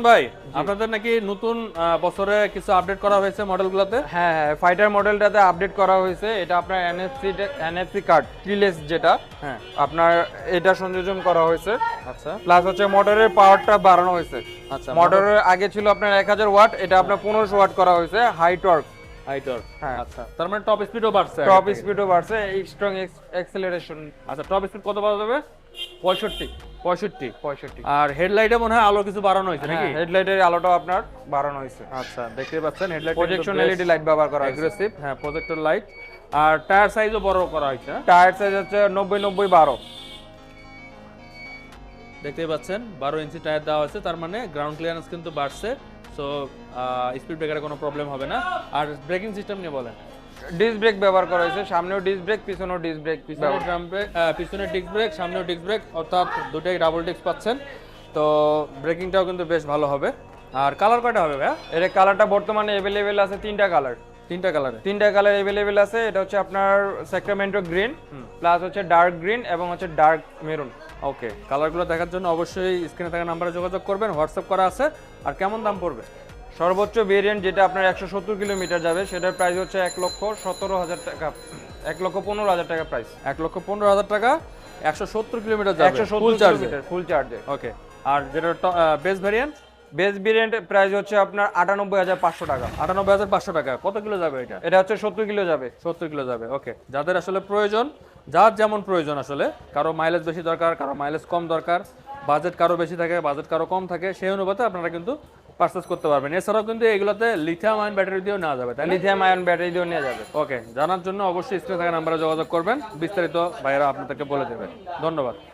ভাই আপনাদের নাকি নতুন বছরে কিছু আপডেট করা হয়েছে মডেলগুলোতে? হ্যাঁ হ্যাঁ, ফাইটার মডেলটাতে আপডেট করা হয়েছে। এটা আপনার এনএফসি কার্ড কিলেস যেটা, হ্যাঁ। আপনার এটা সংযোজন করা হয়েছে। আচ্ছা প্লাস হচ্ছে মোটরের পাওয়ারটা বাড়ানো হয়েছে। আচ্ছা মোটরের আগে ছিল আপনার 1000 ওয়াট, এটা আপনার 1500 ওয়াট করা হয়েছে, হাই টর্ক। হাইটর। হ্যাঁ। আচ্ছা তার মানে টপ স্পিডও বাড়ছে টপ আগের থেকে। স্পিডও বাড়ছে, স্ট্রং অ্যাক্সেলারেশন। আচ্ছা টপ স্পিড কত পাওয়া যাবে? 65 65। আর হেডলাইটে মনে হয় আলো কিছু বাড়ানো হয়েছে নাকি? হেডলাইটের আলোটা আপনার বাড়ানো হয়েছে। আচ্ছা দেখতে পাচ্ছেন হেডলাইট প্রজেকশন এলইডি লাইট ব্যবহার করা হয়েছে। অ্যাগ্রেসিভ, হ্যাঁ প্রজেক্টর লাইট। আর টায়ার সাইজও বড় করা হয়েছে হ্যাঁ? টায়ার সাইজ হচ্ছে 90-90-12। দেখতেই পাচ্ছেন 12 ইঞ্চি টায়ার দেওয়া হয়েছে, তার মানে গ্রাউন্ড ক্লিয়ারেন্স কিন্তু বাড়ছে। সো স্পিড ব্রেকারে কোনো প্রবলেম হবে না। আর ব্রেকিং সিস্টেম নিয়ে বলেন। ডিস্ক ব্রেক ব্যবহার করা হয়েছে, সামনেও ডিস্ক ব্রেক, পিছনেও ডিস্ক ব্রেক। পিছনে ড্রাম ব্রেক, পিছনে ডিস্ক ব্রেক, সামনেও ডিস্ক ব্রেক, অর্থাৎ দুটাই ডাবল ডিস্ক পাচ্ছেন। তো ব্রেকিংটাও কিন্তু বেশ ভালো হবে। আর কালার কয়টা হবে ভাইয়া? এর কালারটা বর্তমানে अवेलेबल আছে তিনটা কালার। তিনটা কালারে। তিনটা কালার अवेलेबल আছে। এটা হচ্ছে আপনার স্যাক্রামেন্টো গ্রিন, প্লাস হচ্ছে ডার্ক গ্রিন এবং হচ্ছে ডার্ক মেরুন। ওকে, কালারগুলো দেখার জন্য অবশ্যই স্ক্রিনে থাকা নাম্বারে যোগাযোগ করবেন, হোয়াটসঅ্যাপ করা আছে। আর কেমন দাম পড়বে? সর্বোচ্চ ভেরিয়েন্ট যেটা আপনার 170 কিলোমিটার যাবে, সেটার প্রাইস হচ্ছে 1,17,000 টাকা, 1,15,000 টাকা প্রাইস। 1,15,000 টাকা, 170 কিলোমিটার যাবে 170 ফুল চার্জে। কিলোমিটার ফুল চার্জে। ওকে, আর যেটা base variant? Base variant price হচ্ছে আপনার 98,500 টাকা। 98,500 টাকা। কত কিলো যাবে এটা? এটা হচ্ছে 70 কিলো যাবে। 70 কিলো যাবে। ওকে, যাদের আসলে প্রয়োজন, যার যেমন প্রয়োজন আসলে, কারো মাইলেজ বেশি দরকার, কারো মাইলেজ কম দরকার, বাজেট কারো বেশি থাকে, বাজেট কারো কম থাকে, সেই অনুপাতে আপনারা কিন্তু পারচেস করতে পারবেন। এছাড়াও কিন্তু এগুলোতে লিথিয়াম আয়ন ব্যাটারি দিয়েও নেওয়া যাবে, তাই না? লিথিয়াম আয়ন ব্যাটারি দিয়ে নেওয়া যাবে। ওকে, জানার জন্য অবশ্যই স্ক্রিনে থাকা নাম্বারে যোগাযোগ করবেন, বিস্তারিত ভাইয়েরা আপনাদেরকে বলে দেবে। ধন্যবাদ।